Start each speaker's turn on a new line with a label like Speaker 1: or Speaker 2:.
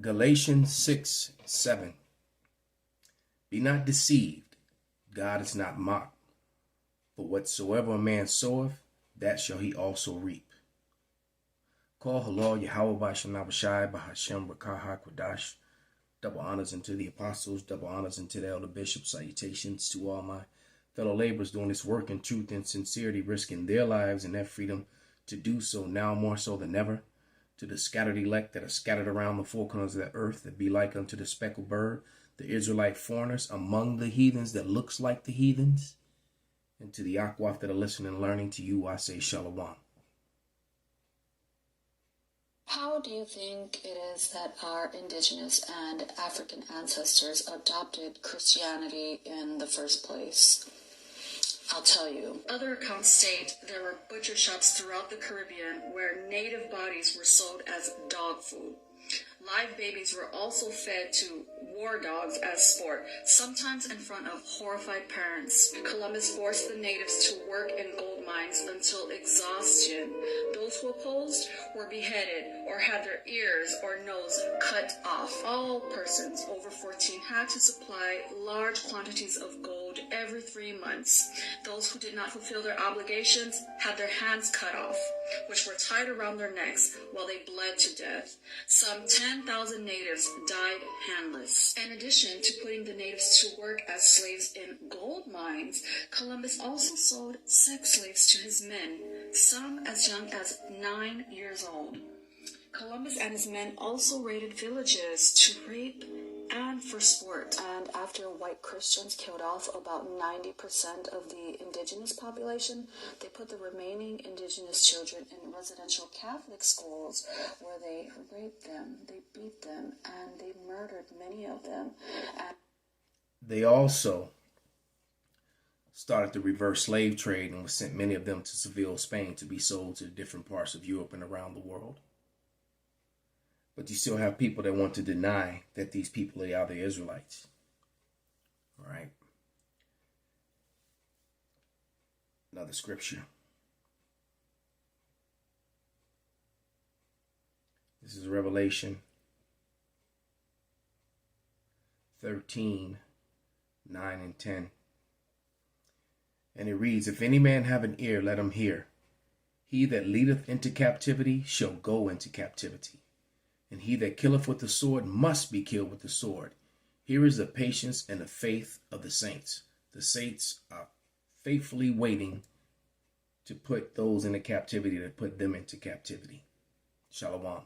Speaker 1: Galatians 6:7. Be not deceived, God is not mocked. For whatsoever a man soweth, that shall he also reap. Call halal Yahweh Bashem Nabashai Bahashem Rakaha Kwadash. Double honors unto the apostles, double honors unto the elder bishops, salutations to all my fellow laborers doing this work in truth and sincerity, risking their lives and their freedom to do so now more so than ever. To the scattered elect that are scattered around the four corners of the earth, that be like unto the speckled bird, the Israelite foreigners among the heathens that looks like the heathens, and to the Akwaf that are listening and learning, to you I say Shalom.
Speaker 2: How do you think it is that our indigenous and African ancestors adopted Christianity in the first place? I'll tell you. Other accounts state there were butcher shops throughout the Caribbean where native bodies were sold as dog food. Live babies were also fed to war dogs as sport, sometimes in front of horrified parents. Columbus forced the natives to work in gold mines until exhaustion. Those who opposed were beheaded or had their ears or nose cut off. All persons over 14 had to supply large quantities of gold every 3 months. Those who did not fulfill their obligations had their hands cut off, which were tied around their necks while they bled to death. Some 10,000 natives died handless. In addition to putting the natives to work as slaves in gold mines, Columbus also sold sex slaves to his men, some as young as 9 years old. Columbus and his men also raided villages to rape and for sport. And after white Christians killed off about 90% of the indigenous population, they put the remaining indigenous children in residential Catholic schools where they raped them, they beat them, and they murdered many of them. And
Speaker 1: they also started the reverse slave trade and sent many of them to Seville, Spain, to be sold to different parts of Europe and around the world. But you still have people that want to deny that these people are the Israelites. All right. Another scripture. This is Revelation 13, 9 and 10. And it reads, If any man have an ear, let him hear. He that leadeth into captivity shall go into captivity. And he that killeth with the sword must be killed with the sword. Here is the patience and the faith of the saints. The saints are faithfully waiting to put those into captivity, to put them into captivity. Shalom.